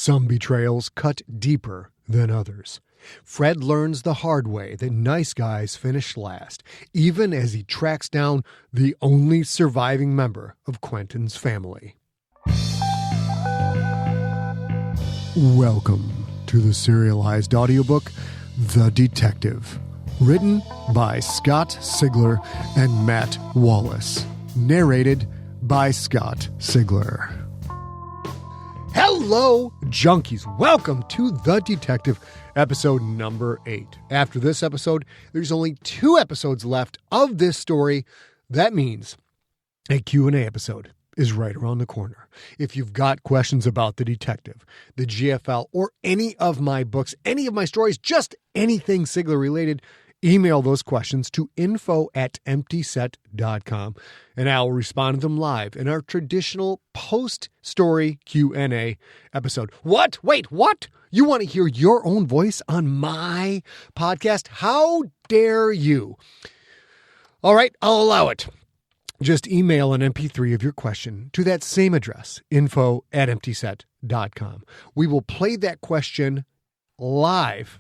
Some betrayals cut deeper than others. Fred learns the hard way that nice guys finish last, even as he tracks down the only surviving member of Quentin's family. Welcome to the serialized audiobook, The Detective, written by Scott Sigler and Matt Wallace, narrated by Scott Sigler. Hello, junkies. Welcome to The Detective, episode number 8. After this episode, there's only 2 episodes left of this story. That means a Q&A episode is right around the corner. If you've got questions about The Detective, the GFL, or any of my books, any of my stories, just anything Sigler related, email those questions to info@emptyset.com, and I'll respond to them live in our traditional post-story Q&A episode. What? Wait, what? You want to hear your own voice on my podcast? How dare you? All right, I'll allow it. Just email an MP3 of your question to that same address, info@emptyset.com. We will play that question live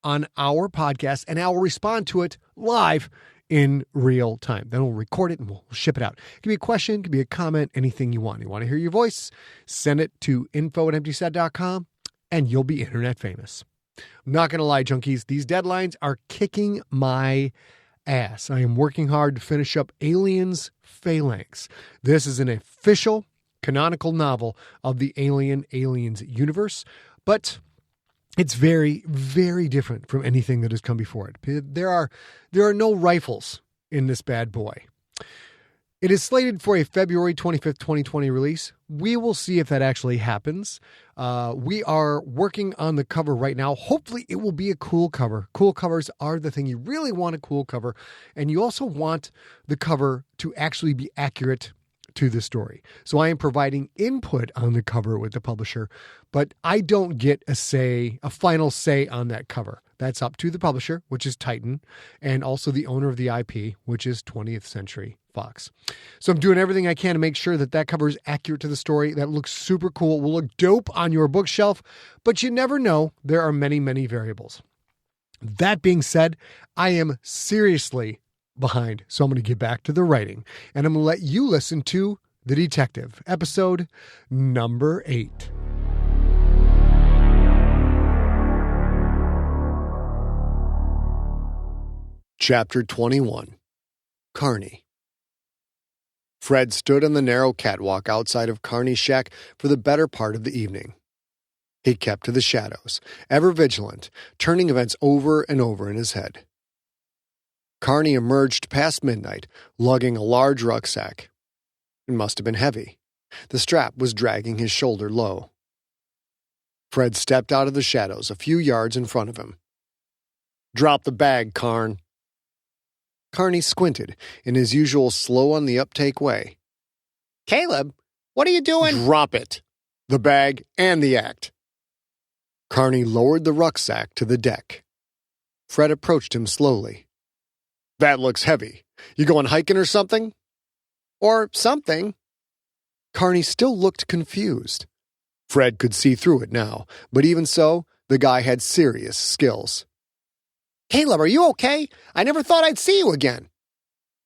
on our podcast, and I'll respond to it live in real time. Then we'll record it and we'll ship it out. It can be a question, it can be a comment, anything you want. You want to hear your voice? Send it to info@emptyset.com and you'll be internet famous. I'm not going to lie, junkies. These deadlines are kicking my ass. I am working hard to finish up Aliens Phalanx. This is an official canonical novel of the Aliens universe, but it's very, very different from anything that has come before it. There are no rifles in this bad boy. It is slated for a February 25th, 2020 release. We will see if that actually happens. We are working on the cover right now. Hopefully it will be a cool cover. Cool covers are the thing. You really want a cool cover. And you also want the cover to actually be accurate to the story. So I am providing input on the cover with the publisher, but I don't get a final say on that cover. That's up to the publisher, which is Titan, and also the owner of the IP, which is 20th Century Fox. So I'm doing everything I can to make sure that that cover is accurate to the story. That looks super cool. It will look dope on your bookshelf, but you never know. There are many, many variables. That being said, I am seriously behind. So I'm going to get back to the writing, and I'm going to let you listen to The Detective, episode number 8. Chapter 21. Carney. Fred stood on the narrow catwalk outside of Carney's shack for the better part of the evening. He kept to the shadows, ever vigilant, turning events over and over in his head. Carney emerged past midnight, lugging a large rucksack. It must have been heavy. The strap was dragging his shoulder low. Fred stepped out of the shadows a few yards in front of him. "Drop the bag, Carn." Carney squinted in his usual slow-on-the-uptake way. "Caleb, what are you doing?" "Drop it. The bag and the act." Carney lowered the rucksack to the deck. Fred approached him slowly. "That looks heavy. You going hiking or something?" "Or something." Carney still looked confused. Fred could see through it now, but even so, the guy had serious skills. "Caleb, are you okay? I never thought I'd see you again."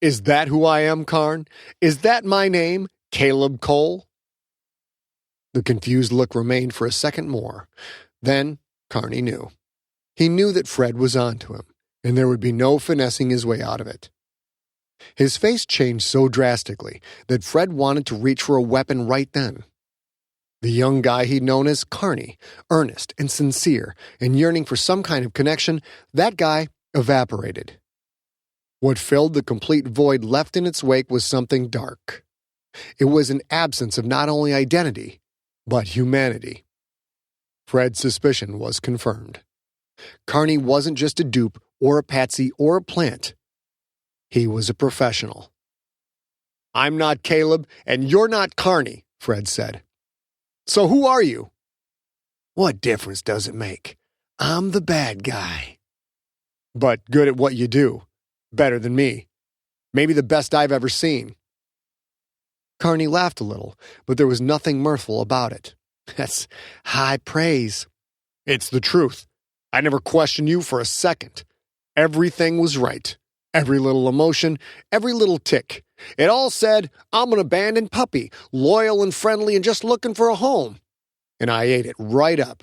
"Is that who I am, Carn? Is that my name, Caleb Cole?" The confused look remained for a second more. Then Carney knew. He knew that Fred was on to him, and there would be no finessing his way out of it. His face changed so drastically that Fred wanted to reach for a weapon right then. The young guy he'd known as Carney, earnest and sincere and yearning for some kind of connection, that guy evaporated. What filled the complete void left in its wake was something dark. It was an absence of not only identity, but humanity. Fred's suspicion was confirmed. Carney wasn't just a dupe or a patsy or a plant. He was a professional. "I'm not Caleb, and you're not Carney," Fred said. "So who are you?" "What difference does it make? I'm the bad guy." "But good at what you do. Better than me. Maybe the best I've ever seen." Carney laughed a little, but there was nothing mirthful about it. That's high praise. It's the truth. I never questioned you for a second. Everything was right. Every little emotion, every little tick. It all said, I'm an abandoned puppy, loyal and friendly and just looking for a home. And I ate it right up.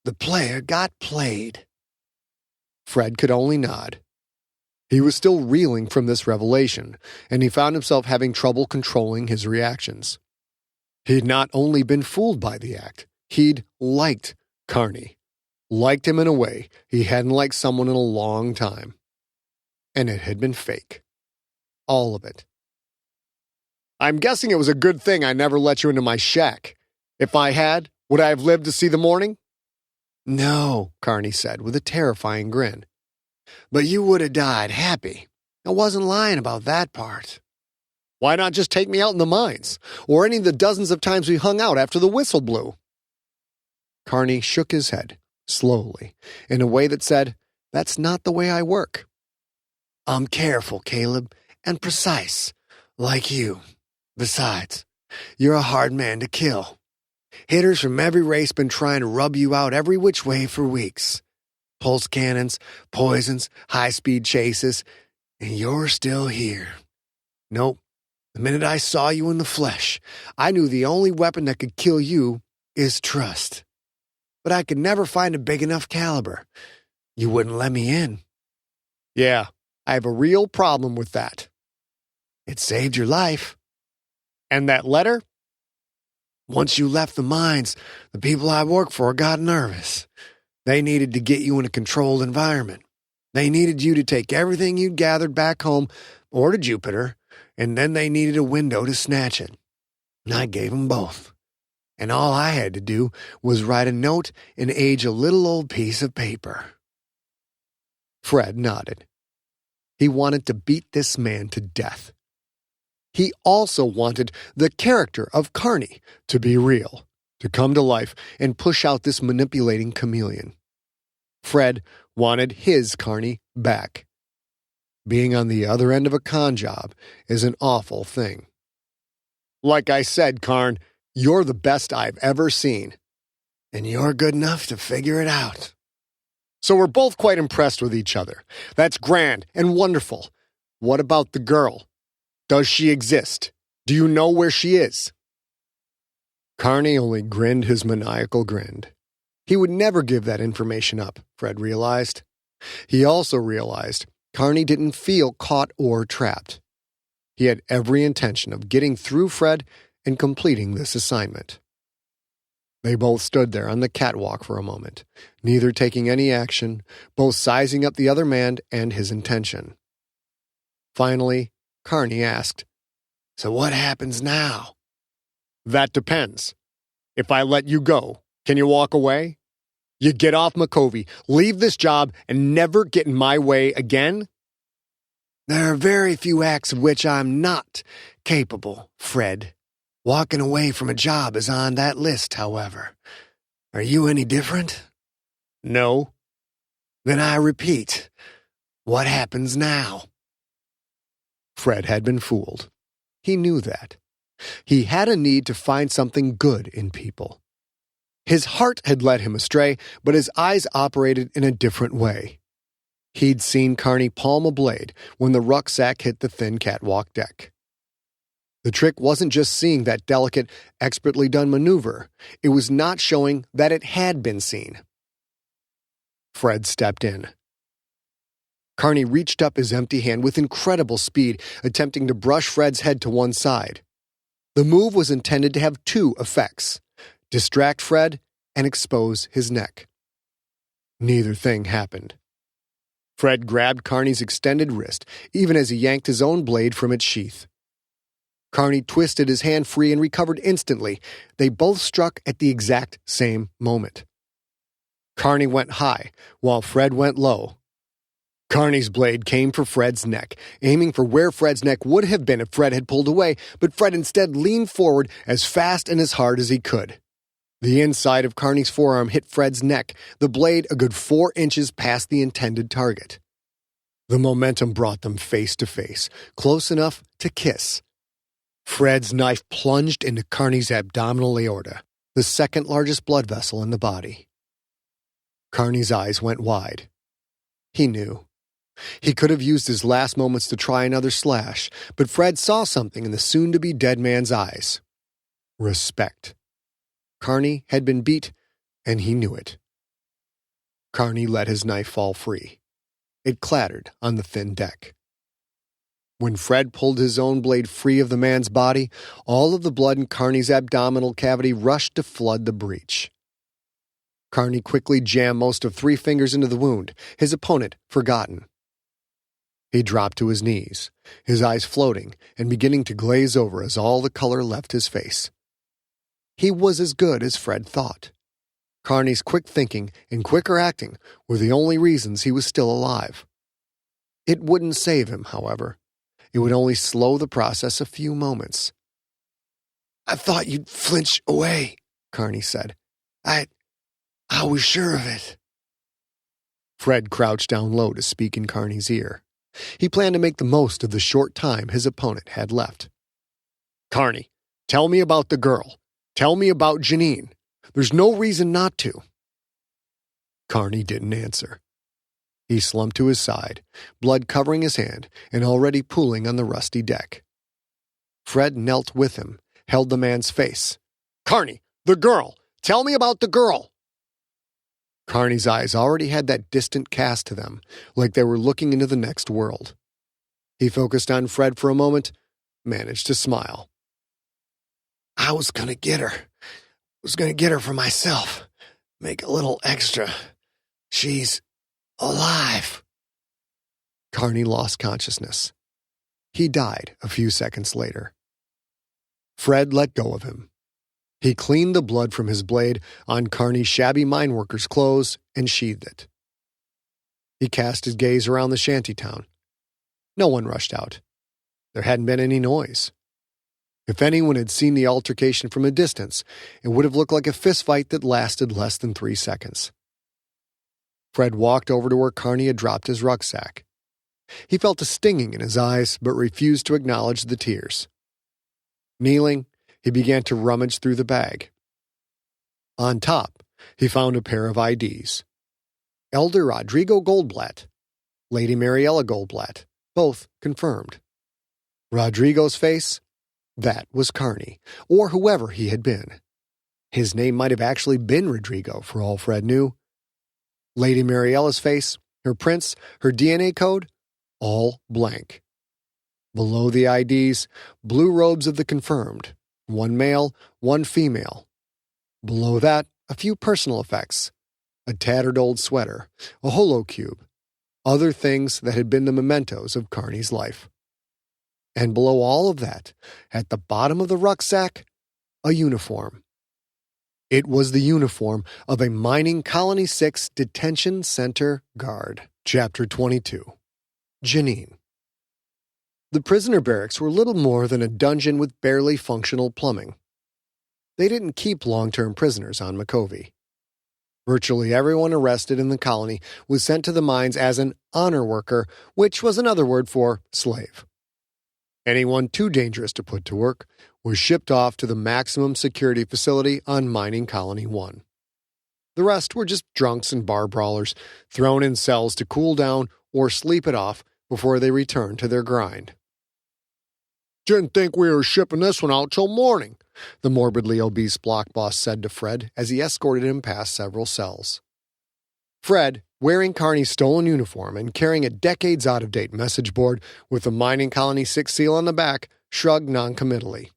The player got played. Fred could only nod. He was still reeling from this revelation, and he found himself having trouble controlling his reactions. He'd not only been fooled by the act, he'd liked Carney. Liked him in a way he hadn't liked someone in a long time. And it had been fake. All of it. I'm guessing it was a good thing I never let you into my shack. If I had, would I have lived to see the morning? No, Carney said with a terrifying grin. But you would have died happy. I wasn't lying about that part. Why not just take me out in the mines, or any of the dozens of times we hung out after the whistle blew? Carney shook his head, slowly, in a way that said, that's not the way I work. I'm careful, Caleb, and precise, like you. Besides, you're a hard man to kill. Hitters from every race been trying to rub you out every which way for weeks. Pulse cannons, poisons, high-speed chases, and you're still here. Nope. The minute I saw you in the flesh, I knew the only weapon that could kill you is trust. But I could never find a big enough caliber. You wouldn't let me in. Yeah, I have a real problem with that. It saved your life. And that letter? Once you left the mines, the people I work for got nervous. They needed to get you in a controlled environment. They needed you to take everything you'd gathered back home or to Jupiter, and then they needed a window to snatch it. And I gave them both. And all I had to do was write a note and age a little old piece of paper. Fred nodded. He wanted to beat this man to death. He also wanted the character of Carney to be real, to come to life and push out this manipulating chameleon. Fred wanted his Carney back. Being on the other end of a con job is an awful thing. Like I said, Carn, you're the best I've ever seen. And you're good enough to figure it out. So we're both quite impressed with each other. That's grand and wonderful. What about the girl? Does she exist? Do you know where she is? Carney only grinned his maniacal grin. He would never give that information up, Fred realized. He also realized Carney didn't feel caught or trapped. He had every intention of getting through Fred and completing this assignment. They both stood there on the catwalk for a moment, neither taking any action, both sizing up the other man and his intention. Finally, Carney asked, So what happens now? That depends. If I let you go, can you walk away? You get off McCovey, leave this job, and never get in my way again? There are very few acts of which I'm not capable, Fred. Walking away from a job is on that list, however. Are you any different? No. Then I repeat, what happens now? Fred had been fooled. He knew that. He had a need to find something good in people. His heart had led him astray, but his eyes operated in a different way. He'd seen Carney palm a blade when the rucksack hit the thin catwalk deck. The trick wasn't just seeing that delicate, expertly done maneuver. It was not showing that it had been seen. Fred stepped in. Carney reached up his empty hand with incredible speed, attempting to brush Fred's head to one side. The move was intended to have two effects: distract Fred and expose his neck. Neither thing happened. Fred grabbed Carney's extended wrist, even as he yanked his own blade from its sheath. Carney twisted his hand free and recovered instantly. They both struck at the exact same moment. Carney went high, while Fred went low. Carney's blade came for Fred's neck, aiming for where Fred's neck would have been if Fred had pulled away, but Fred instead leaned forward as fast and as hard as he could. The inside of Carney's forearm hit Fred's neck, the blade a good 4 inches past the intended target. The momentum brought them face to face, close enough to kiss. Fred's knife plunged into Carney's abdominal aorta. the second largest blood vessel in the body. Carney's eyes went wide. He knew. He could have used his last moments to try another slash, but Fred saw something in the soon-to-be dead man's eyes. Respect. Carney had been beat, and he knew it. Carney let his knife fall free. It clattered on the thin deck. When Fred pulled his own blade free of the man's body, all of the blood in Carney's abdominal cavity rushed to flood the breach. Carney quickly jammed most of 3 fingers into the wound, his opponent forgotten. He dropped to his knees, his eyes floating and beginning to glaze over as all the color left his face. He was as good as Fred thought. Carney's quick thinking and quicker acting were the only reasons he was still alive. It wouldn't save him, however. It would only slow the process a few moments. "I thought you'd flinch away," Carney said. I was sure of it." Fred crouched down low to speak in Carney's ear. He planned to make the most of the short time his opponent had left. "Carney, tell me about the girl. Tell me about Janine. There's no reason not to." Carney didn't answer. He slumped to his side, blood covering his hand and already pooling on the rusty deck. Fred knelt with him, held the man's face. "Carney, the girl! Tell me about the girl!" Carney's eyes already had that distant cast to them, like they were looking into the next world. He focused on Fred for a moment, managed to smile. "I was gonna get her. Was gonna get her for myself. Make a little extra. She's alive." Carney lost consciousness. He died a few seconds later. Fred let go of him. He cleaned the blood from his blade on Carney's shabby mineworker's clothes and sheathed it. He cast his gaze around the shantytown. No one rushed out. There hadn't been any noise. If anyone had seen the altercation from a distance, it would have looked like a fistfight that lasted less than 3 seconds. Fred walked over to where Carney had dropped his rucksack. He felt a stinging in his eyes, but refused to acknowledge the tears. Kneeling, he began to rummage through the bag. On top, he found a pair of IDs. Elder Rodrigo Goldblatt, Lady Mariella Goldblatt, both confirmed. Rodrigo's face? That was Carney, or whoever he had been. His name might have actually been Rodrigo, for all Fred knew. Lady Mariella's face, her prints, her DNA code, all blank. Below the IDs, blue robes of the confirmed. 1 male, 1 female. Below that, a few personal effects. A tattered old sweater, a holocube, other things that had been the mementos of Carney's life. And below all of that, at the bottom of the rucksack, a uniform. It was the uniform of a Mining Colony 6 Detention Center guard. Chapter 22. Janine. The prisoner barracks were little more than a dungeon with barely functional plumbing. They didn't keep long-term prisoners on McCovey. Virtually everyone arrested in the colony was sent to the mines as an honor worker, which was another word for slave. Anyone too dangerous to put to work was shipped off to the maximum security facility on Mining Colony 1. The rest were just drunks and bar brawlers, thrown in cells to cool down or sleep it off before they returned to their grind. "Didn't think we were shipping this one out till morning," the morbidly obese block boss said to Fred as he escorted him past several cells. Fred, wearing Carney's stolen uniform and carrying a decades-out-of-date message board with the Mining Colony 6 seal on the back, shrugged noncommittally.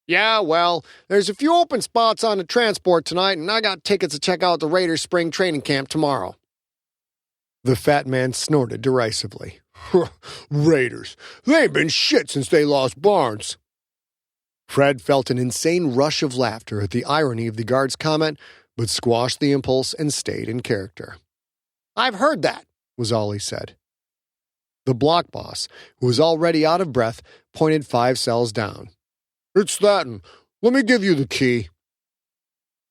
"Yeah, well, there's a few open spots on the transport tonight, and I got tickets to check out the Raiders spring training camp tomorrow." The fat man snorted derisively. "Raiders, they ain't been shit since they lost Barnes." Fred felt an insane rush of laughter at the irony of the guard's comment, but squashed the impulse and stayed in character. "I've heard that," was all he said. The block boss, who was already out of breath, pointed 5 cells down. "It's that, and let me give you the key."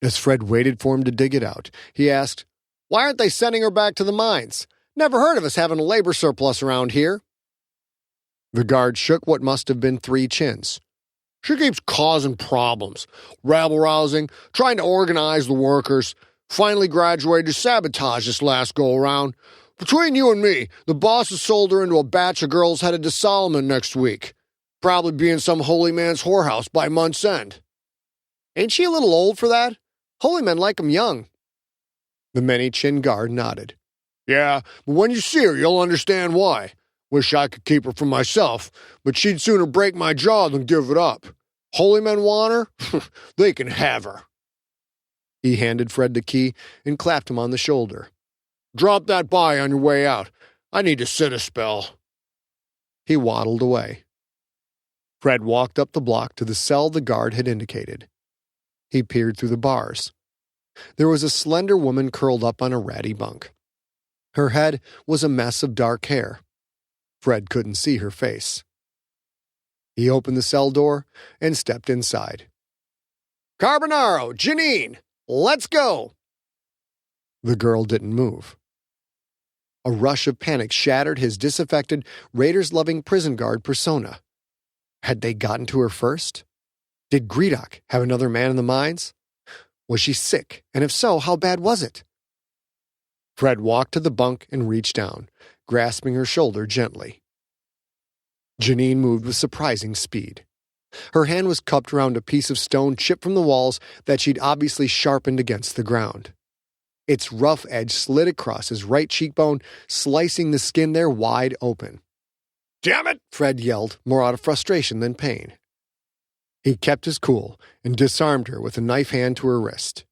As Fred waited for him to dig it out, he asked, "Why aren't they sending her back to the mines? Never heard of us having a labor surplus around here." The guard shook what must have been 3 chins. She keeps causing problems, rabble-rousing, trying to organize the workers. Finally graduated to sabotage this last go-around. Between you and me, the boss has sold her into a batch of girls headed to Solomon next week. Probably be in some holy man's whorehouse by month's end. Ain't she a little old for that? Holy men like 'em young. The many-chin guard nodded. Yeah, but when you see her, you'll understand why. Wish I could keep her for myself, but she'd sooner break my jaw than give it up. Holy men want her? They can have her. He handed Fred the key and clapped him on the shoulder. Drop that by on your way out. I need to sit a spell. He waddled away. Fred walked up the block to the cell the guard had indicated. He peered through the bars. There was a slender woman curled up on a ratty bunk. Her head was a mess of dark hair. Fred couldn't see her face. He opened the cell door and stepped inside. Carbonaro, Janine, let's go! The girl didn't move. A rush of panic shattered his disaffected, Raiders-loving prison guard persona. Had they gotten to her first? Did Greedock have another man in the mines? Was she sick, and if so, how bad was it? Fred walked to the bunk and reached down, grasping her shoulder gently. Janine moved with surprising speed. Her hand was cupped around a piece of stone chipped from the walls that she'd obviously sharpened against the ground. Its rough edge slid across his right cheekbone, slicing the skin there wide open. Damn it! Fred yelled, more out of frustration than pain. He kept his cool and disarmed her with a knife hand to her wrist.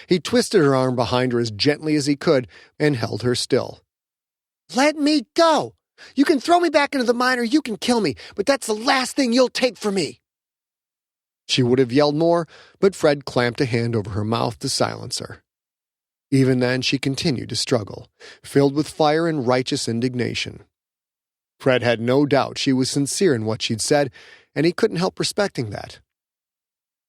He twisted her arm behind her as gently as he could and held her still. Let me go! You can throw me back into the mine or you can kill me, but that's the last thing you'll take from me. She would have yelled more, but Fred clamped a hand over her mouth to silence her. Even then, she continued to struggle, filled with fire and righteous indignation. Fred had no doubt she was sincere in what she'd said, and he couldn't help respecting that.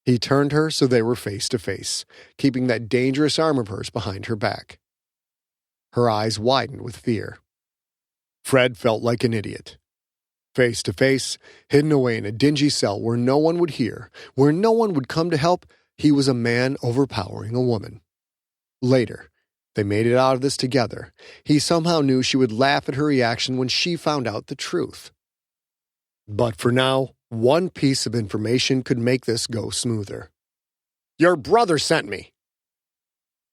He turned her so they were face to face, keeping that dangerous arm of hers behind her back. Her eyes widened with fear. Fred felt like an idiot. Face to face, hidden away in a dingy cell where no one would hear, where no one would come to help, he was a man overpowering a woman. Later, they made it out of this together. He somehow knew she would laugh at her reaction when she found out the truth. But for now, one piece of information could make this go smoother. Your brother sent me.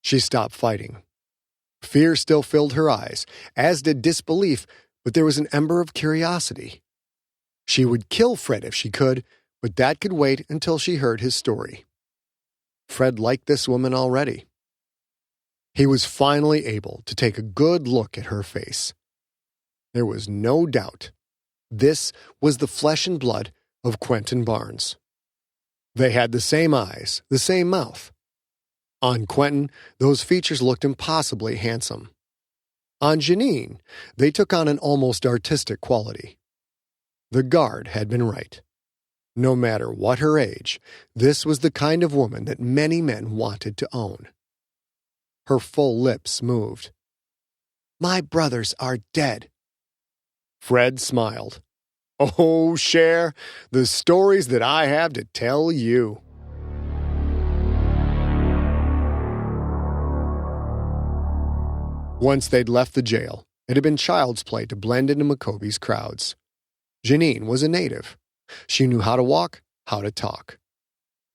She stopped fighting. Fear still filled her eyes, as did disbelief, but there was an ember of curiosity. She would kill Fred if she could, but that could wait until she heard his story. Fred liked this woman already. He was finally able to take a good look at her face. There was no doubt. This was the flesh and blood of Quentin Barnes. They had the same eyes, the same mouth. On Quentin, those features looked impossibly handsome. On Janine, they took on an almost artistic quality. The guard had been right. No matter what her age, this was the kind of woman that many men wanted to own. Her full lips moved. My brothers are dead. Fred smiled. Oh, Cher, the stories that I have to tell you. Once they'd left the jail, it had been child's play to blend into McCovey's crowds. Janine was a native. She knew how to walk, how to talk.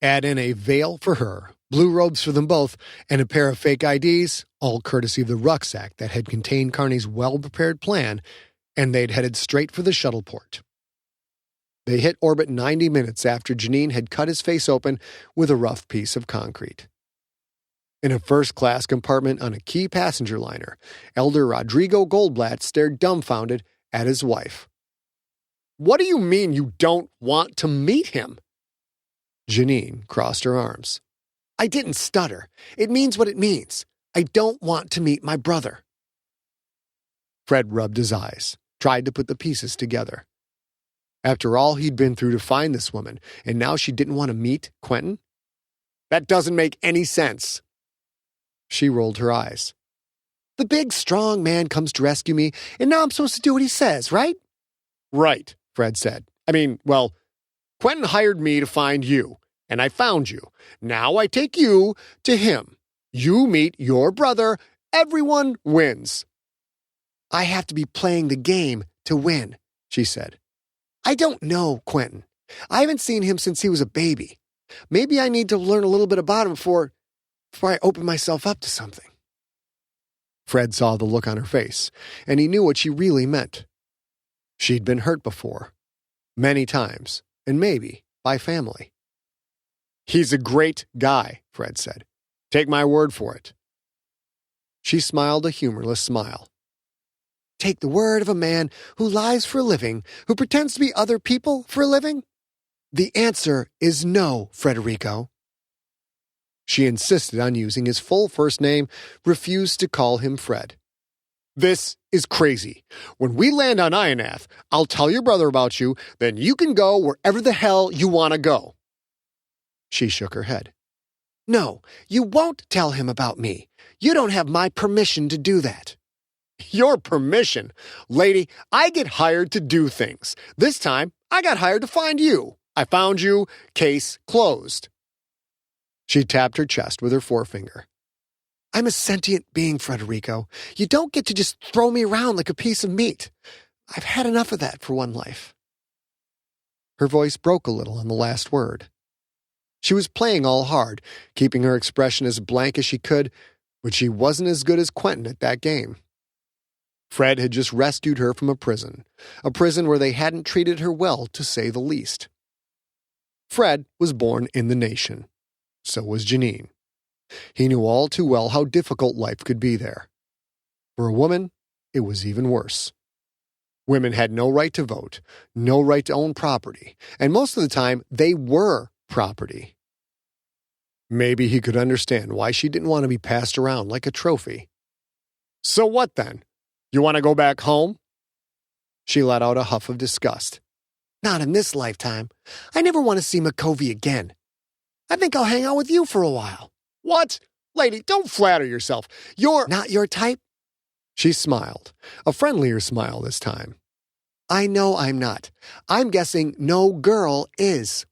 Add in a veil for her, blue robes for them both, and a pair of fake IDs, all courtesy of the rucksack that had contained Carney's well-prepared plan, and they'd headed straight for the shuttle port. They hit orbit 90 minutes after Janine had cut his face open with a rough piece of concrete. In a first-class compartment on a key passenger liner, Elder Rodrigo Goldblatt stared dumbfounded at his wife. What do you mean you don't want to meet him? Janine crossed her arms. I didn't stutter. It means what it means. I don't want to meet my brother. Fred rubbed his eyes, tried to put the pieces together. After all he'd been through to find this woman, and now she didn't want to meet Quentin? That doesn't make any sense. She rolled her eyes. The big, strong man comes to rescue me, and now I'm supposed to do what he says, right? Right, Fred said. Quentin hired me to find you, and I found you. Now I take you to him. You meet your brother. Everyone wins." "I have to be playing the game to win," she said. "I don't know Quentin. I haven't seen him since he was a baby. Maybe I need to learn a little bit about him before I open myself up to something." Fred saw the look on her face, and he knew what she really meant. She'd been hurt before, many times, and maybe by family. "He's a great guy," Fred said. "Take my word for it." She smiled a humorless smile. "Take the word of a man who lies for a living, who pretends to be other people for a living? The answer is no, Frederico." She insisted on using his full first name, refused to call him Fred. "This is crazy. When we land on Ionath, I'll tell your brother about you, then you can go wherever the hell you want to go." She shook her head. "No, you won't tell him about me. You don't have my permission to do that." "Your permission? Lady, I get hired to do things. This time, I got hired to find you. I found you. Case closed." She tapped her chest with her forefinger. "I'm a sentient being, Frederico. You don't get to just throw me around like a piece of meat. I've had enough of that for one life." Her voice broke a little on the last word. She was playing all hard, keeping her expression as blank as she could, but she wasn't as good as Quentin at that game. Fred had just rescued her from a prison where they hadn't treated her well, to say the least. Fred was born in the nation. So was Janine. He knew all too well how difficult life could be there. For a woman, it was even worse. Women had no right to vote, no right to own property, and most of the time, they were property. Maybe he could understand why she didn't want to be passed around like a trophy. "So what then? You want to go back home?" She let out a huff of disgust. "Not in this lifetime. I never want to see McCovey again. I think I'll hang out with you for a while." "What? Lady, don't flatter yourself. You're not your type." She smiled, a friendlier smile this time. "I know I'm not. I'm guessing no girl is."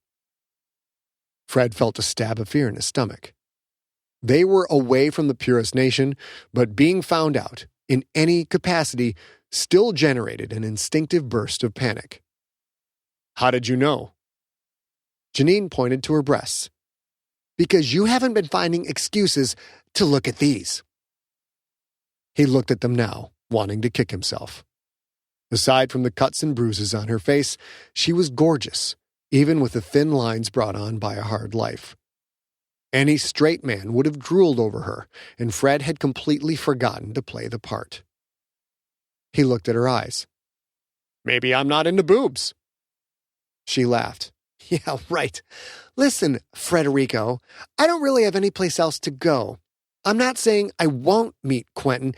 Fred felt a stab of fear in his stomach. They were away from the purest nation, but being found out, in any capacity, still generated an instinctive burst of panic. "How did you know?" Janine pointed to her breasts. "Because you haven't been finding excuses to look at these." He looked at them now, wanting to kick himself. Aside from the cuts and bruises on her face, she was gorgeous, even with the thin lines brought on by a hard life. Any straight man would have drooled over her, and Fred had completely forgotten to play the part. He looked at her eyes. "Maybe I'm not into boobs." She laughed. "Yeah, right. Listen, Frederico, I don't really have any place else to go. I'm not saying I won't meet Quentin,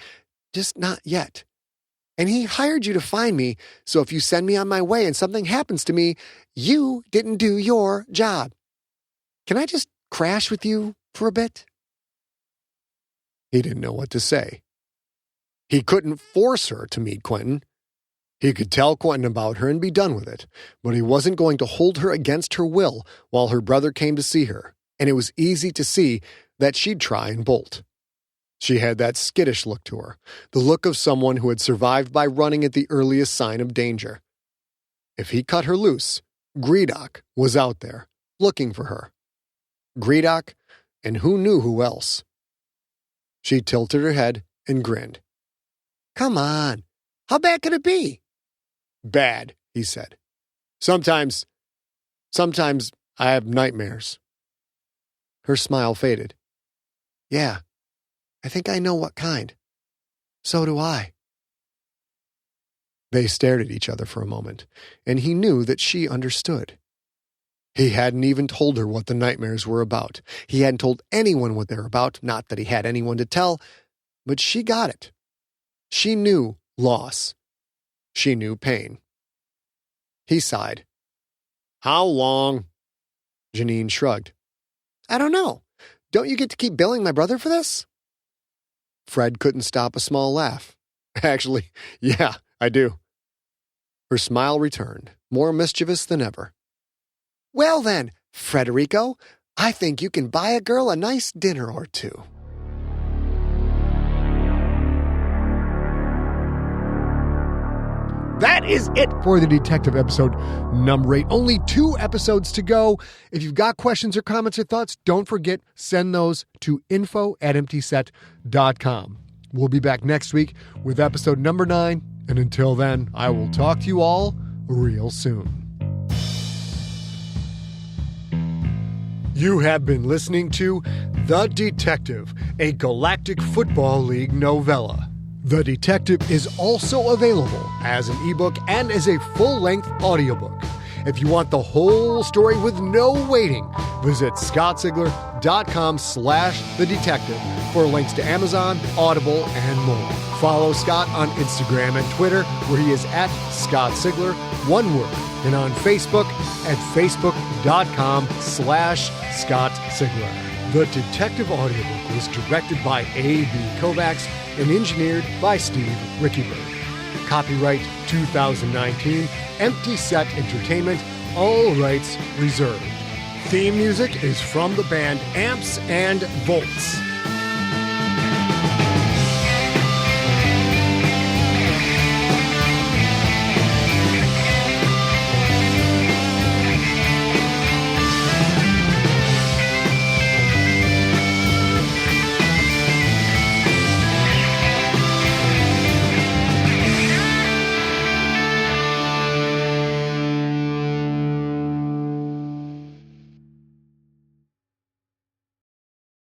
just not yet. And he hired you to find me, so if you send me on my way and something happens to me, you didn't do your job. Can I just crash with you for a bit?" He didn't know what to say. He couldn't force her to meet Quentin. He could tell Quentin about her and be done with it, but he wasn't going to hold her against her will while her brother came to see her, and it was easy to see that she'd try and bolt. She had that skittish look to her, the look of someone who had survived by running at the earliest sign of danger. If he cut her loose, Greedock was out there, looking for her. Greedock, and who knew who else. She tilted her head and grinned. "Come on, how bad could it be?" "Bad," he said. Sometimes I have nightmares." Her smile faded. "Yeah, I think I know what kind. So do I." They stared at each other for a moment, and he knew that she understood. He hadn't even told her what the nightmares were about. He hadn't told anyone what they were about, not that he had anyone to tell, but she got it. She knew loss. She knew pain. He sighed. "How long?" Janine shrugged. "I don't know. Don't you get to keep billing my brother for this?" Fred couldn't stop a small laugh. "Actually, yeah, I do." Her smile returned, more mischievous than ever. Well then, Frederico, I think you can buy a girl a nice dinner or two. That is it for the detective episode number 8. Only 2 episodes to go. If you've got questions or comments or thoughts, don't forget, send those to info@emptyset.com. We'll be back next week with episode number 9. And until then, I will talk to you all real soon. You have been listening to The Detective, a Galactic Football League novella. The Detective is also available as an ebook and as a full-length audiobook. If you want the whole story with no waiting, visit scottsigler.com/The Detective for links to Amazon, Audible, and more. Follow Scott on Instagram and Twitter, where he is at Scott Sigler, one word, and on Facebook at facebook.com/Scott Sigler. The Detective audiobook was directed by A.B. Kovacs and engineered by Steve Rickyberg. Copyright 2019, Empty Set Entertainment, all rights reserved. Theme music is from the band Amps and Volts.